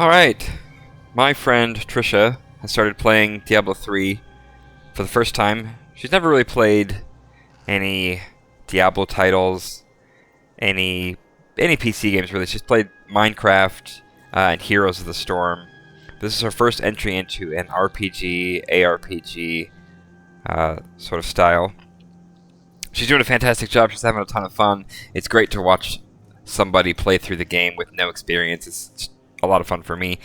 Alright, my friend Trisha has started playing Diablo 3 for the first time. She's never really played any Diablo titles, any PC games really. She's played Minecraft and Heroes of the Storm. This is her first entry into an RPG, ARPG sort of style. She's doing a fantastic job. She's having a ton of fun. It's great to watch somebody play through the game with no experience. It's a lot of fun for me.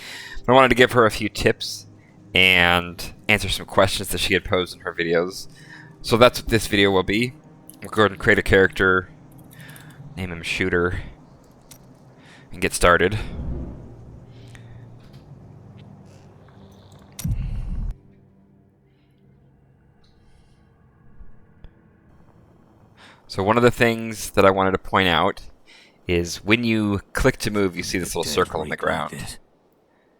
But I wanted to give her a few tips and answer some questions that she had posed in her videos. So that's what this video will be. We'll go ahead and create a character, name him Shooter, and get started. So one of the things that I wanted to point out is when you click to move, you see this little circle on the ground.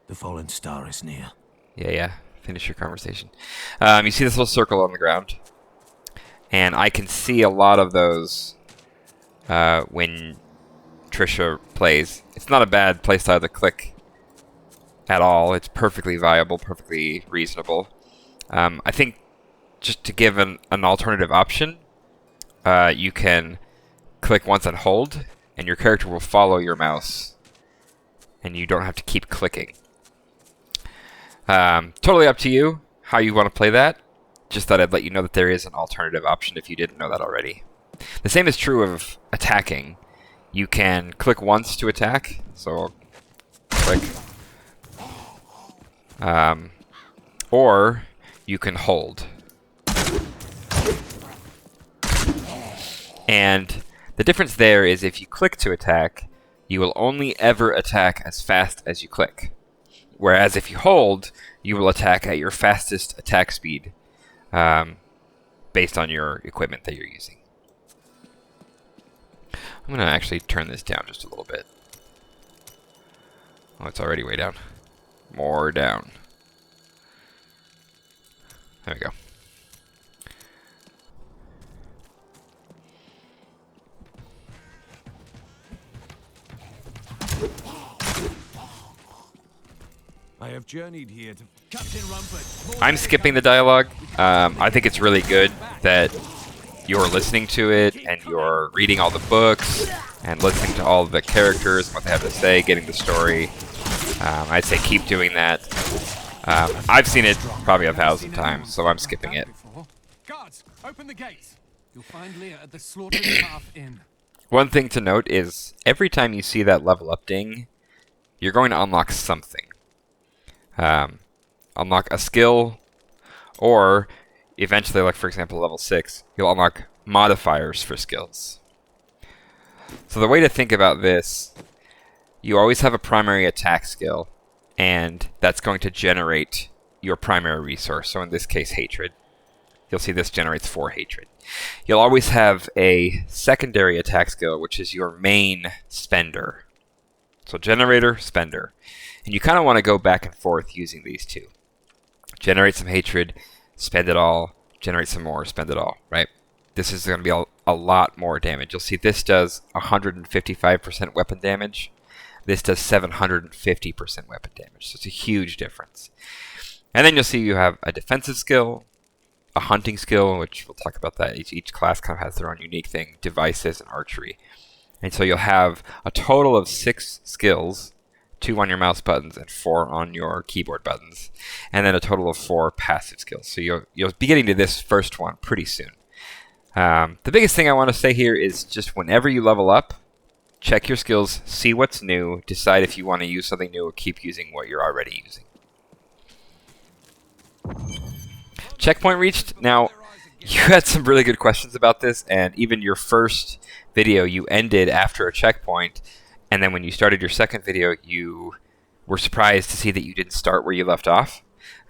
The fallen star is near. Yeah. Finish your conversation. You see this little circle on the ground, and I can see a lot of those when Trisha plays. It's not a bad playstyle to click at all. It's perfectly viable, perfectly reasonable. I think just to give an alternative option, you can click once and hold, and your character will follow your mouse, and you don't have to keep clicking. Totally up to you how you want to play that. Just thought I'd let you know that there is an alternative option if you didn't know that already. The same is true of attacking. You can click once to attack, so click. Or you can hold. And the difference there is if you click to attack, you will only ever attack as fast as you click. Whereas if you hold, you will attack at your fastest attack speed based on your equipment that you're using. I'm going to actually turn this down just a little bit. Oh, it's already way down. More down. There we go. I have journeyed here to Captain Rumford. I'm skipping the dialogue. I think it's really good that you're listening to it and you're reading all the books and listening to all the characters and what they have to say, getting the story. I'd say keep doing that. I've seen it probably 1,000 times, so I'm skipping it. Guards, open the gates. You'll find Leah at the Slaughtered Calf Inn. One thing to note is every time you see that level up ding, you're going to unlock something. Unlock a skill, or eventually, like for example level 6, you'll unlock modifiers for skills. So the way to think about this, you always have a primary attack skill, and that's going to generate your primary resource, so in this case hatred. You'll see this generates 4 hatred. You'll always have a secondary attack skill, which is your main spender. So generator, spender. And you kind of want to go back and forth using these two. Generate some hatred, spend it all, generate some more, spend it all, right? This is going to be a lot more damage. You'll see this does 155% weapon damage. This does 750% weapon damage. So it's a huge difference. And then you'll see you have a defensive skill, a hunting skill, which we'll talk about that. Each class kind of has their own unique thing, devices, and archery. And so you'll have a total of 6 skills, 2 on your mouse buttons and 4 on your keyboard buttons, and then a total of 4 passive skills. So you'll be getting to this first one pretty soon. The biggest thing I want to say here is just whenever you level up, check your skills, see what's new, decide if you want to use something new or keep using what you're already using. Checkpoint reached. Now, you had some really good questions about this, and even your first video you ended after a checkpoint, and then when you started your second video, you were surprised to see that you didn't start where you left off.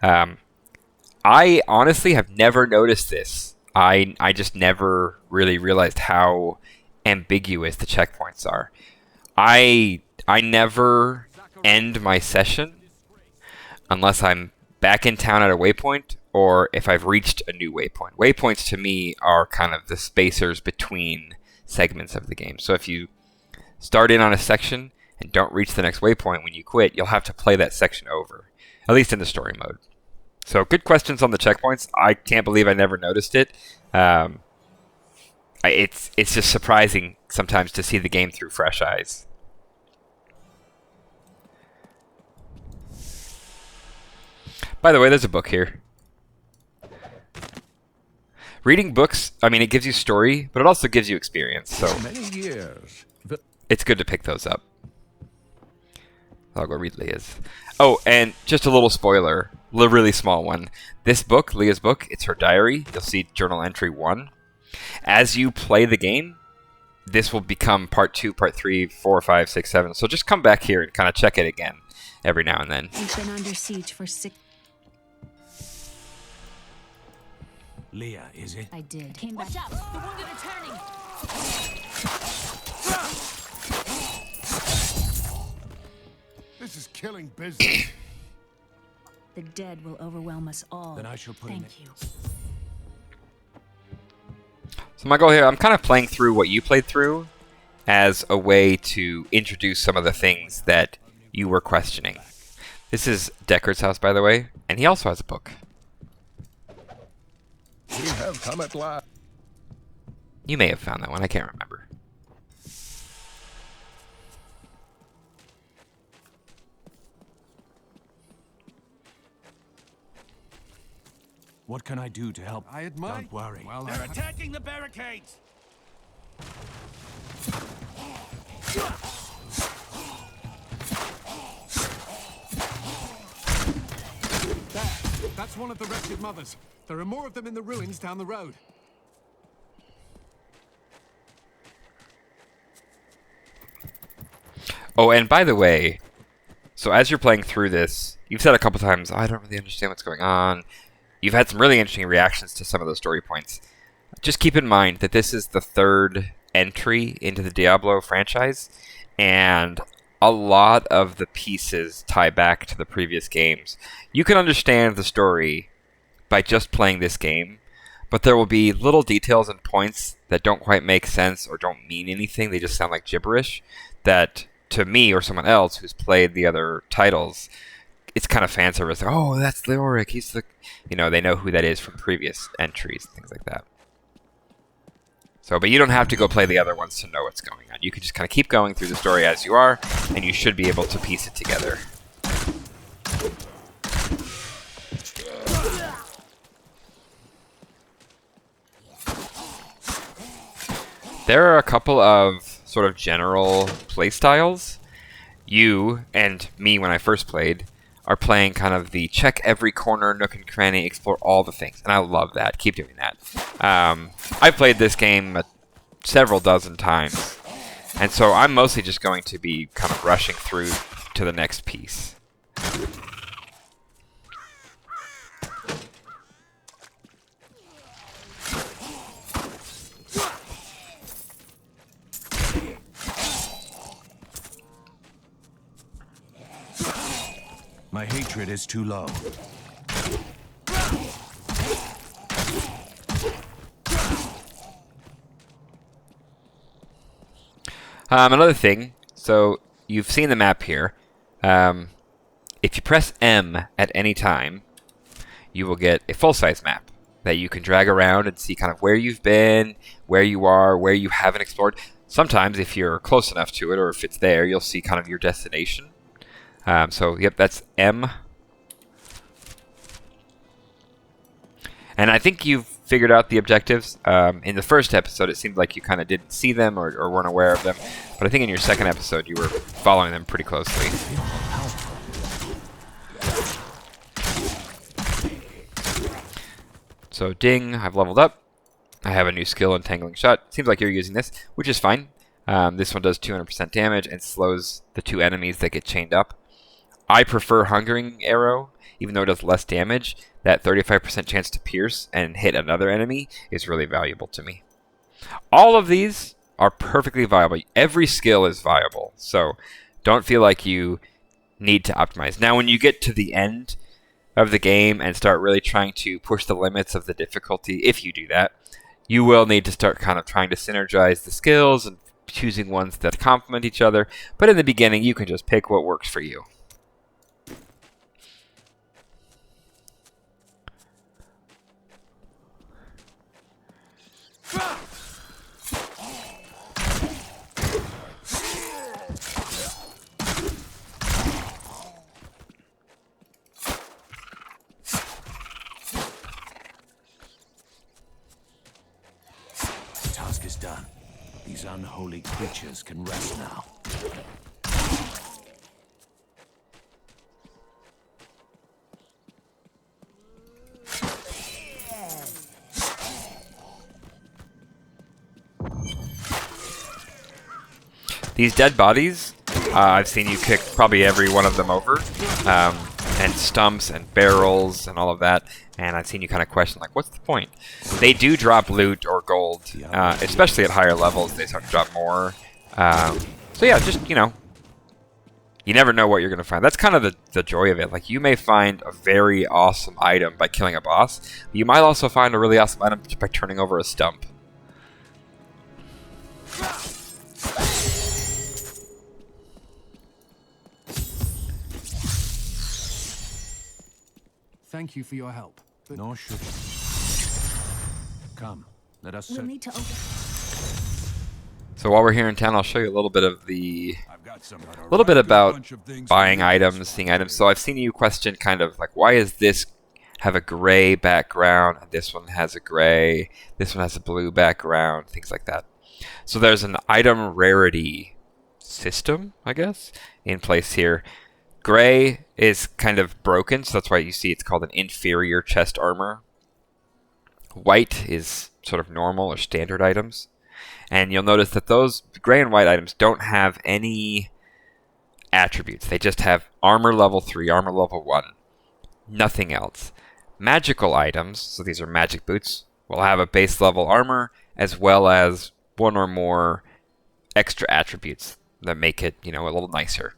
I honestly have never noticed this. I just never really realized how ambiguous the checkpoints are. I never end my session unless I'm back in town at a waypoint or if I've reached a new waypoint. Waypoints to me are kind of the spacers between segments of the game. So if you start in on a section and don't reach the next waypoint when you quit, you'll have to play that section over, at least in the story mode. So good questions on the checkpoints. I can't believe I never noticed it. It's just surprising sometimes to see the game through fresh eyes. By the way, there's a book here. Reading books, I mean, it gives you story, but it also gives you experience. So Many years. it's good to pick those up. I'll go read Leah's. Oh, and just a little spoiler, a really small one. This book, Leah's book, it's her diary. You'll see journal entry 1. As you play the game, this will become part 2, part 3, 4, 5, 6, 7. So just come back here and kind of check it again every now and then. We've been under siege for 6. Leah, is it? I did. Came back. Watch out! The wounded are turning! This is killing business. The dead will overwhelm us all. Then I shall put in Thank you. So my goal here, I'm kind of playing through what you played through as a way to introduce some of the things that you were questioning. This is Deckard's house, by the way, and he also has a book. We have come at last. You may have found that one, I can't remember. What can I do to help? I admire. Don't worry. Well, They're attacking the barricades. That's one of the wretched mothers. There are more of them in the ruins down the road. Oh, and by the way, so as you're playing through this, you've said a couple times, I don't really understand what's going on. You've had some really interesting reactions to some of those story points. Just keep in mind that this is the 3rd entry into the Diablo franchise, and a lot of the pieces tie back to the previous games. You can understand the story by just playing this game, but there will be little details and points that don't quite make sense or don't mean anything. They just sound like gibberish that, to me or someone else who's played the other titles, it's kind of fan service. Oh, that's Leoric. He's the... You know, they know who that is from previous entries, things like that. So, but you don't have to go play the other ones to know what's going on. You can just kind of keep going through the story as you are, and you should be able to piece it together. There are a couple of sort of general playstyles. You, and me when I first played, are playing kind of the check every corner, nook and cranny, explore all the things. And I love that. Keep doing that. I've played this game several dozen times. And so I'm mostly just going to be kind of rushing through to the next piece. My hatred is too low. Another thing, so you've seen the map here. If you press M at any time, you will get a full-size map that you can drag around and see kind of where you've been, where you are, where you haven't explored. Sometimes, if you're close enough to it, or if it's there, you'll see kind of your destination. So, yep, that's M. And I think you've figured out the objectives. In the first episode, it seemed like you kind of didn't see them or weren't aware of them. But I think in your second episode, you were following them pretty closely. So, ding, I've leveled up. I have a new skill, Entangling Shot. Seems like you're using this, which is fine. This one does 200% damage and slows the 2 enemies that get chained up. I prefer Hungering Arrow, even though it does less damage. That 35% chance to pierce and hit another enemy is really valuable to me. All of these are perfectly viable. Every skill is viable, so don't feel like you need to optimize. Now, when you get to the end of the game and start really trying to push the limits of the difficulty, if you do that, you will need to start kind of trying to synergize the skills and choosing ones that complement each other. But in the beginning, you can just pick what works for you. The task is done. These unholy creatures can rest now. These dead bodies, I've seen you kick probably every one of them over, and stumps and barrels and all of that, and I've seen you kind of question, like, what's the point? They do drop loot or gold, especially at higher levels, they start to drop more. So yeah, just, you know, you never know what you're going to find. That's kind of the joy of it. Like, you may find a very awesome item by killing a boss, but you might also find a really awesome item just by turning over a stump. Thank you for your help. But Nor should you. Come, let us We'll search. need to open. So while we're here in town, I'll show you a little bit of the... I've got some A little bit about buying items, seeing items. So I've seen you question kind of like, why is this have a gray background, and this one has a gray, this one has a blue background, things like that. So there's an item rarity system, I guess, in place here. Gray is kind of broken, so that's why you see it's called an inferior chest armor. White is sort of normal or standard items. And you'll notice that those gray and white items don't have any attributes. They just have armor level 3, armor level 1. Nothing else. Magical items, so these are magic boots, will have a base level armor as well as one or more extra attributes that make it, you know, a little nicer.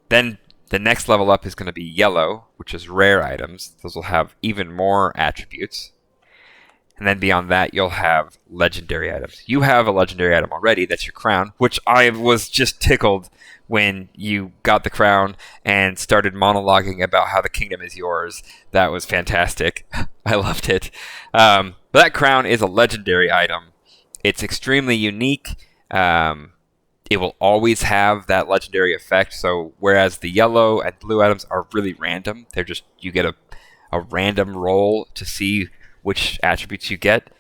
Then the next level up is going to be yellow, which is rare items. Those will have even more attributes. And then beyond that, you'll have legendary items. You have a legendary item already, that's your crown, which I was just tickled when you got the crown and started monologuing about how the kingdom is yours. That was fantastic. I loved it. But that crown is a legendary item. It's extremely unique. It will always have that legendary effect. So whereas the yellow and blue items are really random, they're just, you get a random roll to see which attributes you get.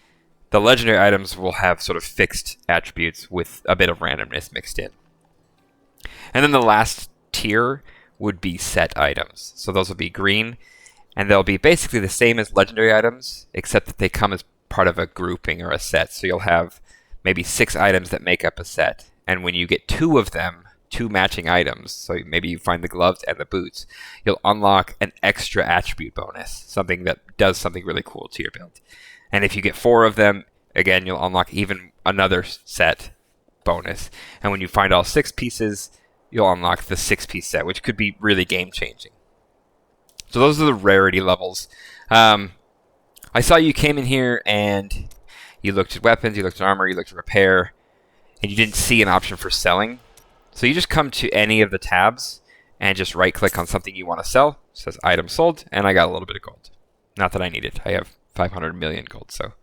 The legendary items will have sort of fixed attributes with a bit of randomness mixed in. And then the last tier would be set items. So those will be green, and they'll be basically the same as legendary items, except that they come as part of a grouping or a set. So you'll have maybe 6 items that make up a set. And when you get 2 of them, 2 matching items, so maybe you find the gloves and the boots, you'll unlock an extra attribute bonus, something that does something really cool to your build. And if you get 4 of them, again, you'll unlock even another set bonus. And when you find all 6 pieces, you'll unlock the 6-piece set, which could be really game-changing. So those are the rarity levels. I saw you came in here and you looked at weapons, you looked at armor, you looked at repair, and you didn't see an option for selling. So you just come to any of the tabs and just right-click on something you want to sell. It says item sold, and I got a little bit of gold. Not that I need it. I have 500 million gold, so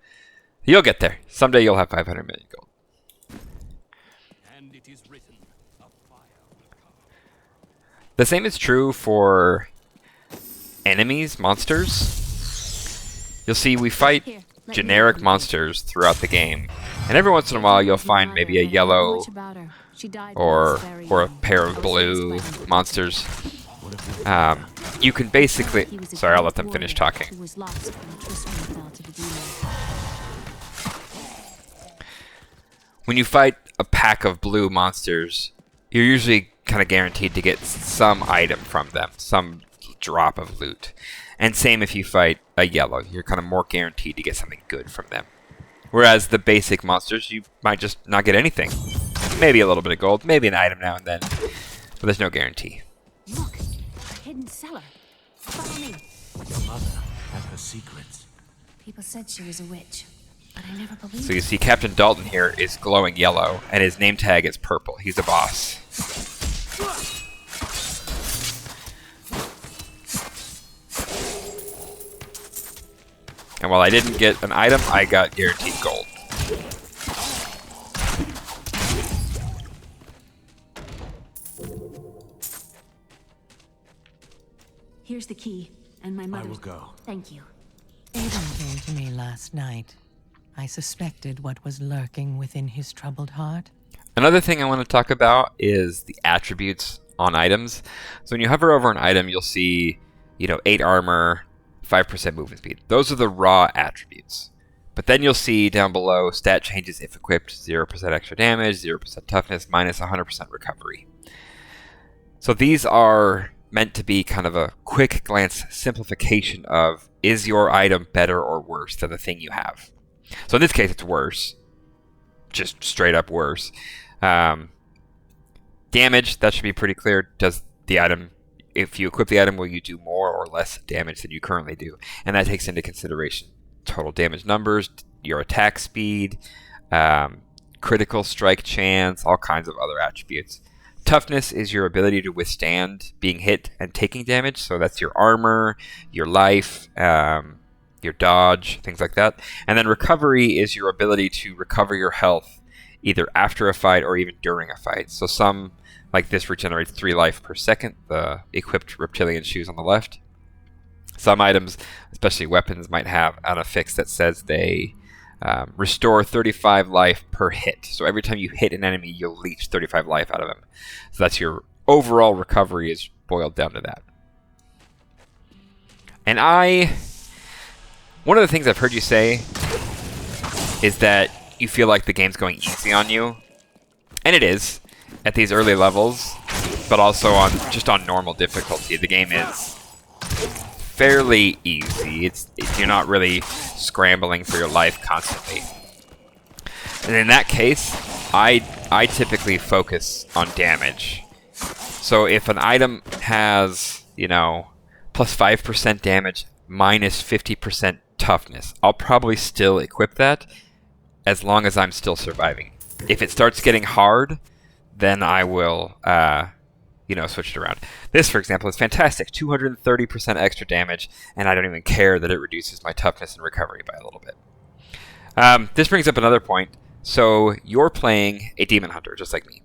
you'll get there. Someday you'll have 500 million gold. and it is written, a fire will come. The same is true for enemies, monsters. You'll see we fight Here, let me generic help you. monsters throughout the game. And every once in a while you'll find maybe a yellow or a pair of blue monsters. You can basically... Sorry, I'll let them finish talking. When you fight a pack of blue monsters, you're usually kind of guaranteed to get some item from them, some drop of loot. And same if you fight a yellow, you're kind of more guaranteed to get something good from them. Whereas the basic monsters, you might just not get anything. Maybe a little bit of gold, maybe an item now and then, but there's no guarantee. Look, a hidden cellar. Follow me. Your mother had her secrets. People said she was a witch. But I never believed. So you see Captain Dalton here is glowing yellow, and his name tag is purple. He's a boss. And while I didn't get an item, I got guaranteed gold. Here's the key, and my mother's. I will go. Thank you. Aiden came to me last night. I suspected what was lurking within his troubled heart. Another thing I want to talk about is the attributes on items. So when you hover over an item, you'll see, 8 armor, 5% movement speed. Those are the raw attributes. But then you'll see down below, stat changes if equipped, 0% extra damage, 0% toughness, minus 100% recovery. So these are meant to be kind of a quick glance simplification of, is your item better or worse than the thing you have? So in this case, it's worse. Just straight up worse. Damage, that should be pretty clear. Does the item, if you equip the item, will you do more or less damage than you currently do? And that takes into consideration total damage numbers, your attack speed, critical strike chance, all kinds of other attributes. Toughness is your ability to withstand being hit and taking damage. So that's your armor, your life, your dodge, things like that. And then recovery is your ability to recover your health either after a fight or even during a fight. So some, like this, regenerates 3 life per second, the equipped reptilian shoes on the left. Some items, especially weapons, might have an affix that says they restore 35 life per hit. So every time you hit an enemy, you'll leech 35 life out of them. So that's your overall recovery is boiled down to that. And one of the things I've heard you say is that you feel like the game's going easy on you. And it is at these early levels, but also on normal difficulty. The game is fairly easy. You're not really scrambling for your life constantly. And in that case, I typically focus on damage. So if an item has, plus 5% damage, minus 50% toughness, I'll probably still equip that as long as I'm still surviving. If it starts getting hard, then I will switch it around. This, for example, is fantastic. 230% extra damage, and I don't even care that it reduces my toughness and recovery by a little bit. This brings up another point. So you're playing a Demon Hunter, just like me.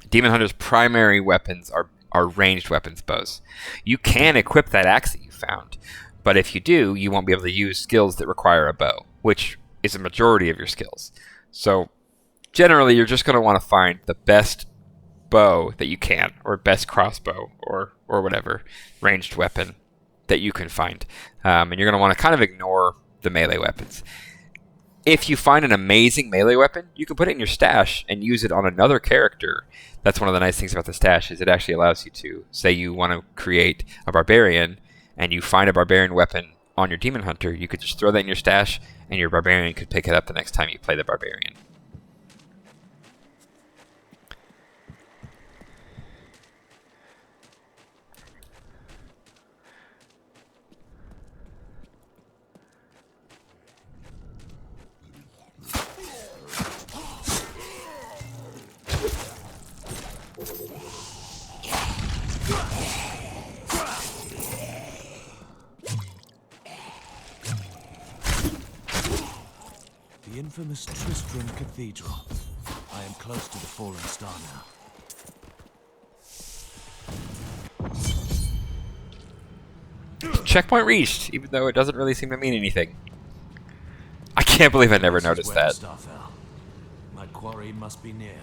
Demon Hunter's primary weapons are ranged weapons, bows. You can equip that axe that you found, but if you do, you won't be able to use skills that require a bow, which is a majority of your skills. So generally, you're just going to want to find the best bow that you can, or best crossbow, or whatever ranged weapon that you can find. And you're going to want to kind of ignore the melee weapons. If you find an amazing melee weapon, you can put it in your stash and use it on another character. That's one of the nice things about the stash, is it actually allows you to, say you want to create a barbarian, and you find a barbarian weapon on your Demon Hunter, you could just throw that in your stash, and your barbarian could pick it up the next time you play the barbarian. The infamous Tristram Cathedral. I am close to the fallen star now. Checkpoint reached, even though it doesn't really seem to mean anything. I can't believe I never This is noticed where the that. star fell. My quarry must be near.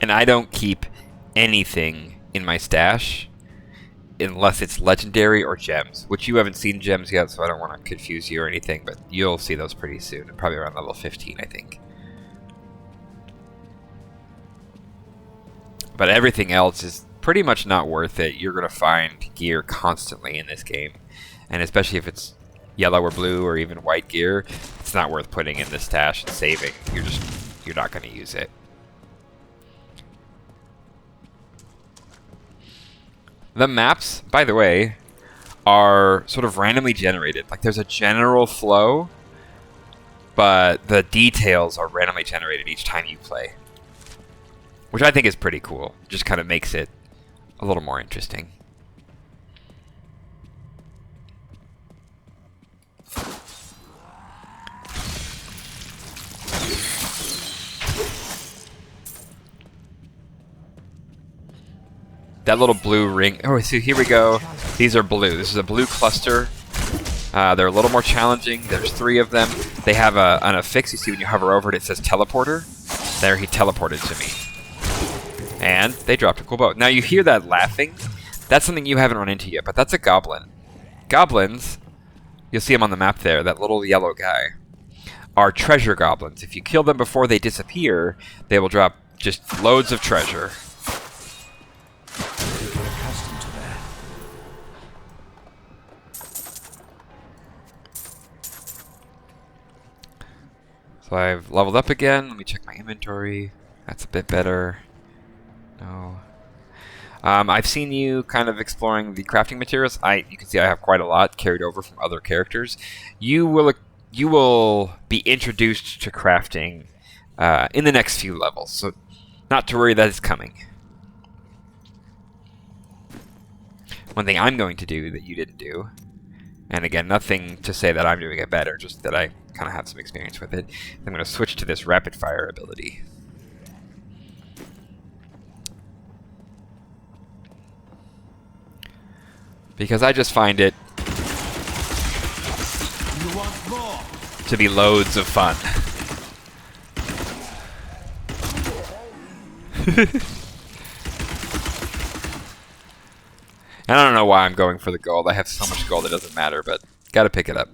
And I don't keep anything in my stash unless it's legendary or gems, which you haven't seen gems yet, so I don't want to confuse you or anything, but you'll see those pretty soon, probably around level 15, I think. But everything else is pretty much not worth it. You're going to find gear constantly in this game, and especially if it's yellow or blue or even white gear, it's not worth putting in the stash and saving. You're not going to use it. The maps, by the way, are sort of randomly generated. Like, there's a general flow, but the details are randomly generated each time you play, which I think is pretty cool. Just kind of makes it a little more interesting. That little blue ring. Oh, see, here we go. These are blue. This is a blue cluster. They're a little more challenging. There's 3 of them. They have an affix. You see when you hover over it, it says teleporter. There, he teleported to me. And they dropped a cool bow. Now, you hear that laughing. That's something you haven't run into yet, but that's a goblin. Goblins, you'll see them on the map there, that little yellow guy, are treasure goblins. If you kill them before they disappear, they will drop just loads of treasure. So I've leveled up again. Let me check my inventory. That's a bit better. No. I've seen you kind of exploring the crafting materials. You can see I have quite a lot carried over from other characters. You will be introduced to crafting in the next few levels, so not to worry, that is coming. One thing I'm going to do that you didn't do, and again, nothing to say that I'm doing it better, just that I kind of have some experience with it. I'm going to switch to this rapid fire ability. Because I just find it to be loads of fun. And I don't know why I'm going for the gold. I have so much gold it doesn't matter, but gotta pick it up.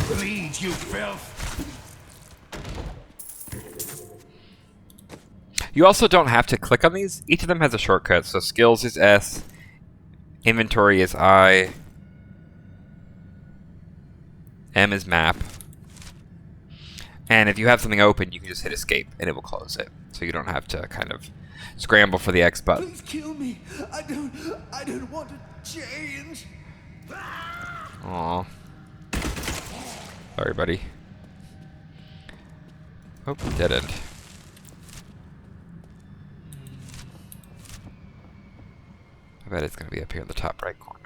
Bleed, you filth! You also don't have to click on these. Each of them has a shortcut. So skills is S, inventory is I, M is map. And if you have something open, you can just hit escape and it will close it. So you don't have to kind of scramble for the X button. Please kill me. I don't want to change. Aww. Sorry, buddy. Oh, dead end. I bet it's going to be up here in the top right corner.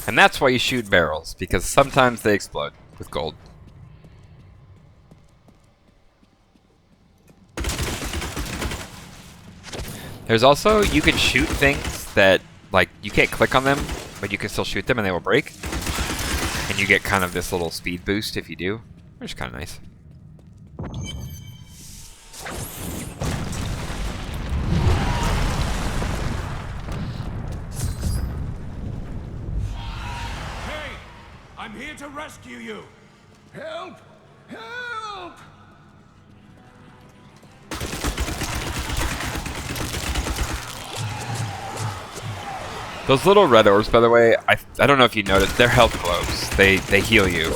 And that's why you shoot barrels, because sometimes they explode with gold. There's also, you can shoot things that, like, you can't click on them, but you can still shoot them and they will break. And you get kind of this little speed boost if you do, which is kind of nice. Hey! I'm here to rescue you! Help! Help! Those little red orbs, by the way, I don't know if you noticed, they're health globes. They heal you.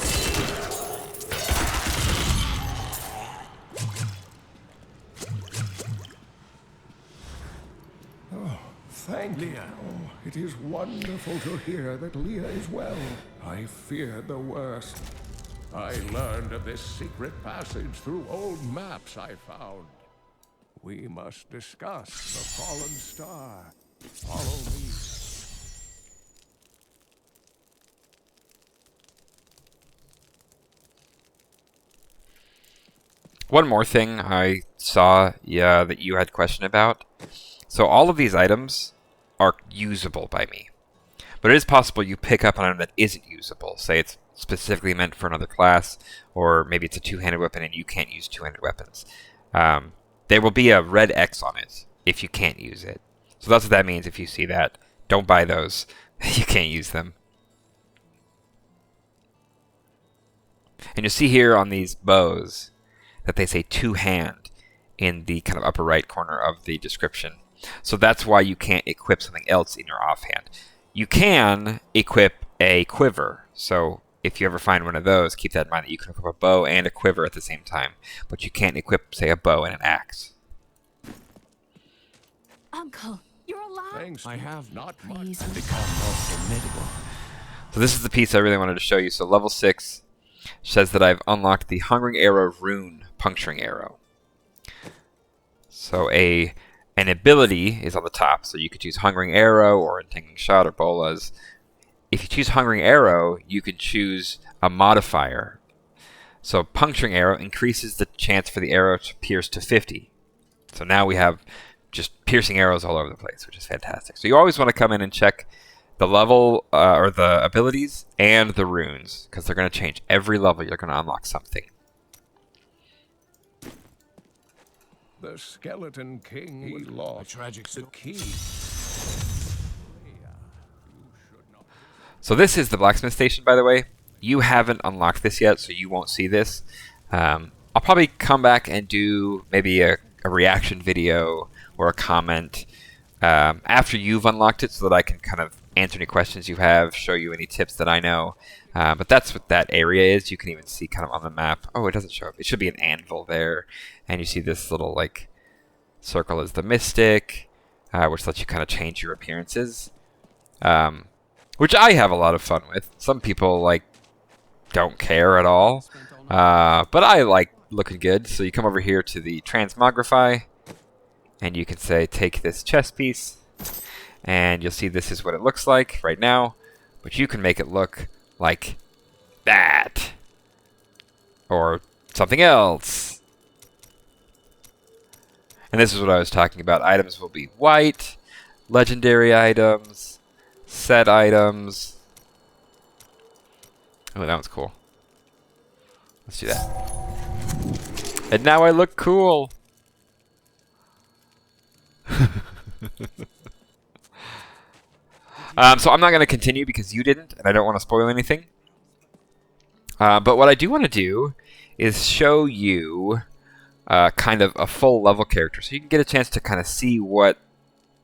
Thank Leah. Oh, it is wonderful to hear that Leah is well. I feared the worst. I learned of this secret passage through old maps I found. We must discuss the fallen star. Follow me. One more thing I saw, yeah, that you had question about. So all of these items are usable by me. But it is possible you pick up an item that isn't usable. Say it's specifically meant for another class, or maybe it's a two-handed weapon and you can't use two-handed weapons. There will be a red X on it if you can't use it. So that's what that means if you see that. Don't buy those. You can't use them. And you'll see here on these bows that they say two-hand in the kind of upper right corner of the description. So that's why you can't equip something else in your offhand. You can equip a quiver. So if you ever find one of those, keep that in mind that you can equip a bow and a quiver at the same time. But you can't equip, say, a bow and an axe. Uncle, you're alive. Thanks. I have not Please. much become more formidable. So this is the piece I really wanted to show you. So level 6 says that I've unlocked the Hungering Arrow Rune Puncturing Arrow. So an ability is on the top. So you could choose Hungering Arrow or Entangling Shot or Bolas. If you choose Hungering Arrow, you can choose a modifier. So Puncturing Arrow increases the chance for the arrow to pierce to 50. So now we have just piercing arrows all over the place, which is fantastic. So you always want to come in and check the level or the abilities and the runes, because they're going to change. Every level you're going to unlock something. The Skeleton King was lost. A tragic the key. So this is the blacksmith station, by the way. You haven't unlocked this yet, so you won't see this. I'll probably come back and do maybe a reaction video or a comment after you've unlocked it, so that I can kind of answer any questions you have, show you any tips that I know. But that's what that area is. You can even see kind of on the map. Oh, it doesn't show up. It should be an anvil there. And you see this little like circle is the mystic, which lets you kind of change your appearances. Which I have a lot of fun with. Some people like don't care at all. But I like looking good. So you come over here to the transmogrify, and you can say take this chess piece, and you'll see this is what it looks like right now. But you can make it look like that, or something else. And this is what I was talking about. Items will be white, legendary items, set items. Oh, that was cool. Let's do that. And now I look cool. So I'm not going to continue because you didn't, and I don't want to spoil anything. But what I do want to do is show you kind of a full level character, so you can get a chance to kind of see what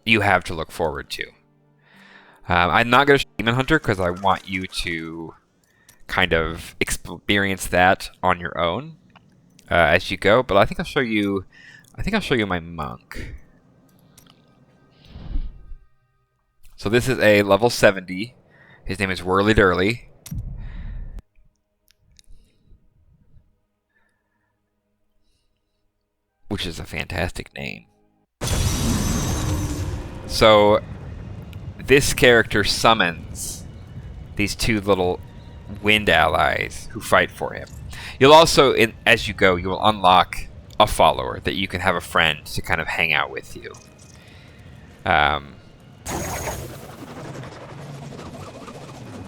you have to look forward to. I'm not going to show Demon Hunter because I want you to kind of experience that on your own as you go. But I think I'll show you. I think I'll show you my monk. So this is a level 70. His name is Whirly Durly. Which is a fantastic name. So this character summons these two little wind allies who fight for him. You'll also, as you go, you will unlock a follower that you can have a friend to kind of hang out with you. Um,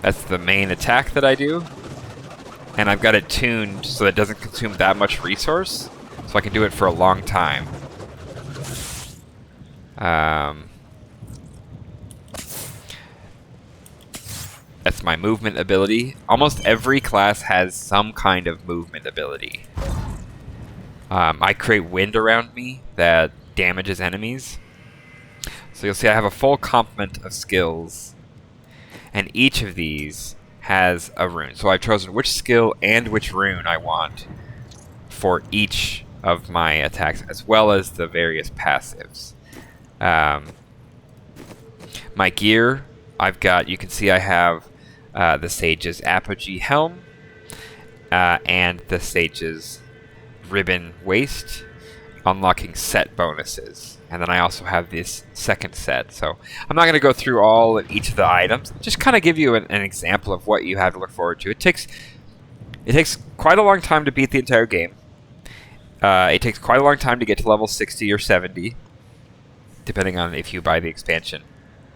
that's the main attack that I do. And I've got it tuned so that it doesn't consume that much resource, so I can do it for a long time. That's my movement ability. Almost every class has some kind of movement ability. I create wind around me that damages enemies. So you'll see I have a full complement of skills, and each of these has a rune. So I've chosen which skill and which rune I want for each of my attacks, as well as the various passives. My gear, I've got, you can see I have the Sage's Apogee Helm and the Sage's Ribbon Waist, unlocking set bonuses. And then I also have this second set. So I'm not going to go through all of each of the items. Just kind of give you an example of what you have to look forward to. It takes quite a long time to beat the entire game. It takes quite a long time to get to level 60 or 70. Depending on if you buy the expansion,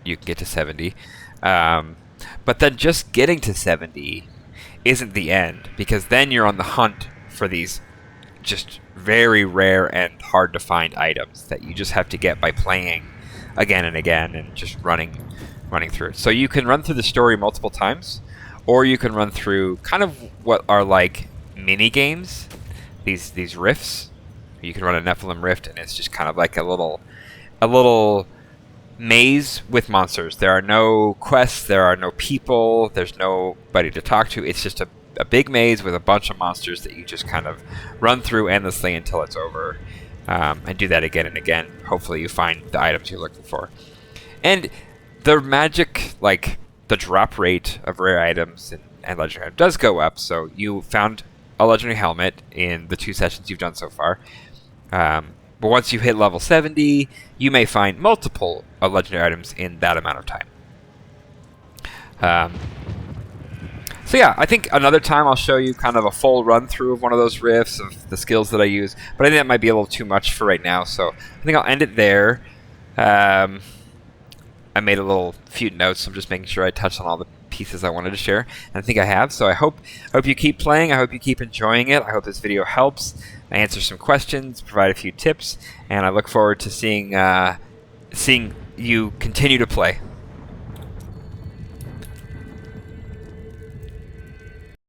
you can get to 70. But then just getting to 70 isn't the end, because then you're on the hunt for these just very rare and hard to find items that you just have to get by playing again and again and just running through it. So you can run through the story multiple times, or you can run through kind of what are like mini games, these rifts. You can run a Nephilim rift, and it's just kind of like a little maze with monsters. There are no quests, there are no people, there's nobody to talk to. It's just a big maze with a bunch of monsters that you just kind of run through endlessly until it's over, and do that again and again. Hopefully you find the items you're looking for. And the magic, like the drop rate of rare items and legendary items does go up. So you found a legendary helmet in the 2 sessions you've done so far. But once you hit level 70, you may find multiple legendary items in that amount of time. So yeah, I think another time I'll show you kind of a full run-through of one of those rifts, of the skills that I use. But I think that might be a little too much for right now, so I think I'll end it there. I made a few notes. I'm just making sure I touched on all the pieces I wanted to share, and I think I have. So I hope you keep playing. I hope you keep enjoying it. I hope this video helps. I answer some questions, provide a few tips, and I look forward to seeing you continue to play.